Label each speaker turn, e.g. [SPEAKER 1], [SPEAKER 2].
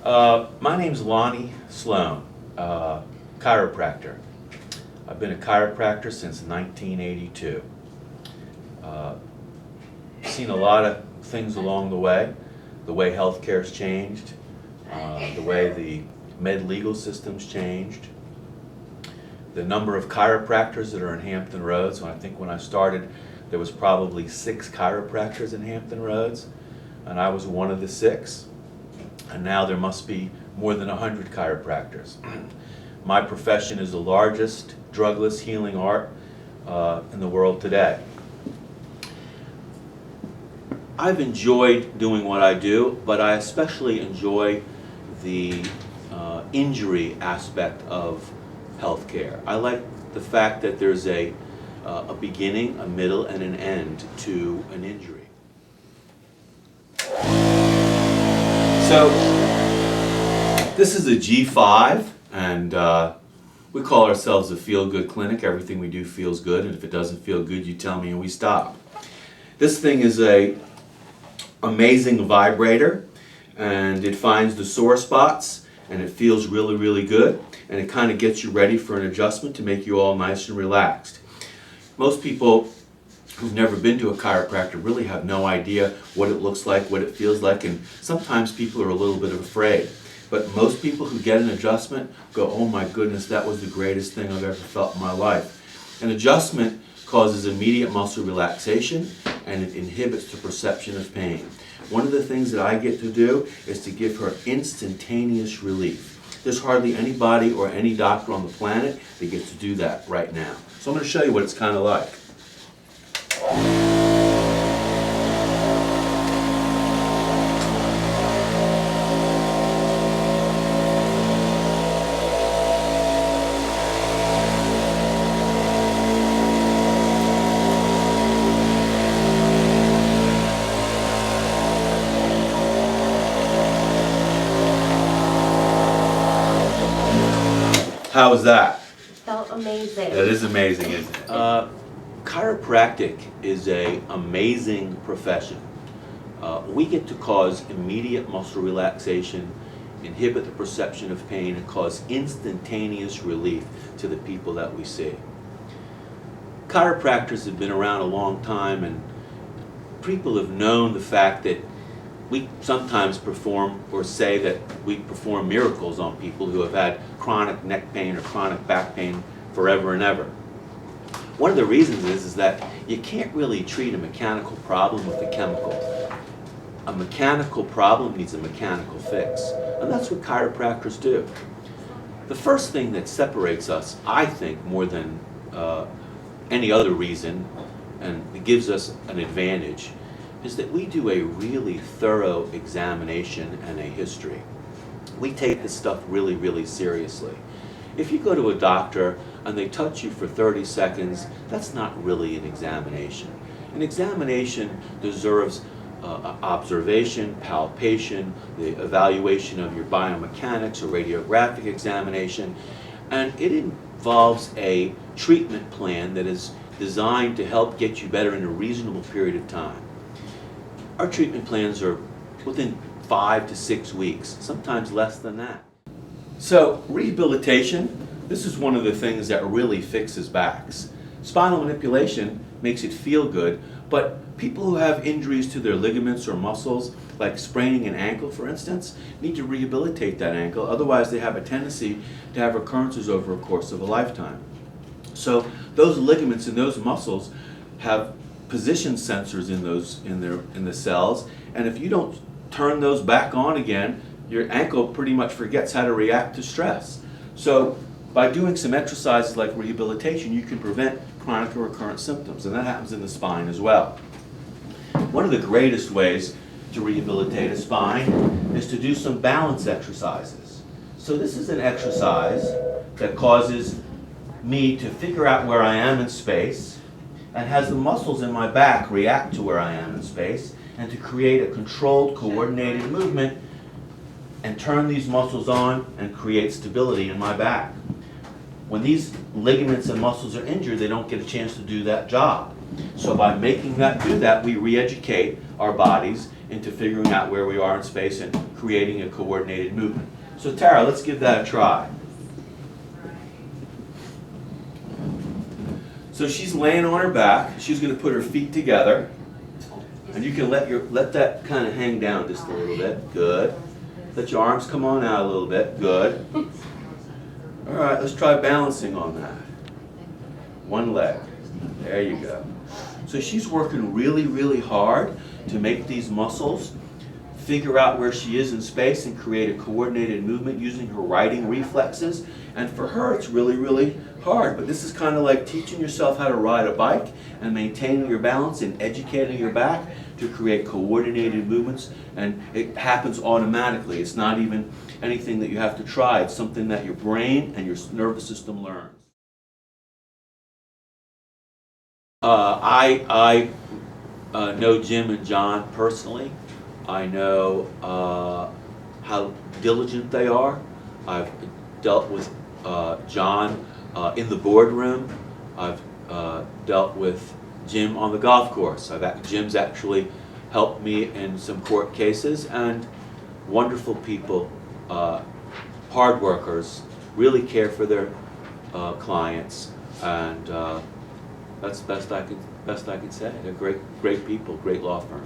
[SPEAKER 1] My name's Lonnie Slone, chiropractor. I've been a chiropractor since 1982. Seen a lot of things along the way healthcare's changed, the way the med-legal system's changed, the number of chiropractors that are in Hampton Roads. I think when I started, there was probably 6 chiropractors in Hampton Roads, and I was one of the 6. And now there must be more than 100 chiropractors. My profession is the largest drugless healing art in the world today. I've enjoyed doing what I do, but I especially enjoy the injury aspect of healthcare. I like the fact that there's a beginning, a middle, and an end to an injury. So, this is a G5, and we call ourselves a feel-good clinic. Everything we do feels good, and if it doesn't feel good, you tell me and we stop. This thing is a amazing vibrator, and it finds the sore spots, and it feels really, really good, and it kind of gets you ready for an adjustment to make you all nice and relaxed. Most people who've never been to a chiropractor really have no idea what it looks like, what it feels like, and sometimes people are a little bit afraid. But most people who get an adjustment go, oh my goodness, that was the greatest thing I've ever felt in my life. An adjustment causes immediate muscle relaxation, and it inhibits the perception of pain. One of the things that I get to do is to give her instantaneous relief. There's hardly anybody or any doctor on the planet that gets to do that right now. So I'm going to show you what it's kind of like. How was that?
[SPEAKER 2] Felt amazing.
[SPEAKER 1] That is amazing, isn't it? Chiropractic is an amazing profession. We get to cause immediate muscle relaxation, inhibit the perception of pain, and cause instantaneous relief to the people that we see. Chiropractors have been around a long time, and people have known the fact that we sometimes perform or say that we perform miracles on people who have had chronic neck pain or chronic back pain forever and ever. One of the reasons is that you can't really treat a mechanical problem with a chemical. A mechanical problem needs a mechanical fix, and that's what chiropractors do. The first thing that separates us, I think, more than any other reason, and it gives us an advantage, is that we do a really thorough examination and a history. We take this stuff really, really seriously. If you go to a doctor and they touch you for 30 seconds, that's not really an examination. An examination deserves observation, palpation, the evaluation of your biomechanics or radiographic examination, and it involves a treatment plan that is designed to help get you better in a reasonable period of time. Our treatment plans are within 5 to 6 weeks, sometimes less than that. So, rehabilitation, this is one of the things that really fixes backs. Spinal manipulation makes it feel good, but people who have injuries to their ligaments or muscles, like spraining an ankle for instance, need to rehabilitate that ankle, otherwise they have a tendency to have recurrences over a course of a lifetime. So those ligaments and those muscles have position sensors in the cells, and if you don't turn those back on again, your ankle pretty much forgets how to react to stress. So by doing some exercises like rehabilitation, you can prevent chronic or recurrent symptoms, and that happens in the spine as well. One of the greatest ways to rehabilitate a spine is to do some balance exercises. So this is an exercise that causes me to figure out where I am in space and has the muscles in my back react to where I am in space, and to create a controlled, coordinated movement and turn these muscles on and create stability in my back. When these ligaments and muscles are injured, they don't get a chance to do that job. So by making that do that, we re-educate our bodies into figuring out where we are in space and creating a coordinated movement. So Tara, let's give that a try. So she's laying on her back. She's going to put her feet together. And you can let that kind of hang down just a little bit. Good. Let your arms come on out a little bit. Good. All right, let's try balancing on that. One leg. There you go. So she's working really, really hard to make these muscles figure out where she is in space and create a coordinated movement using her riding reflexes. And for her, it's really, really hard. But this is kind of like teaching yourself how to ride a bike and maintaining your balance and educating your back to create coordinated movements. And it happens automatically. It's not even anything that you have to try. It's something that your brain and your nervous system learns. I know Jim and John personally. I know how diligent they are. I've dealt with John in the boardroom. I've dealt with Jim on the golf course. Jim's actually helped me in some court cases, and wonderful people, hard workers, really care for their clients, and that's best I could say. They're great people, great law firm.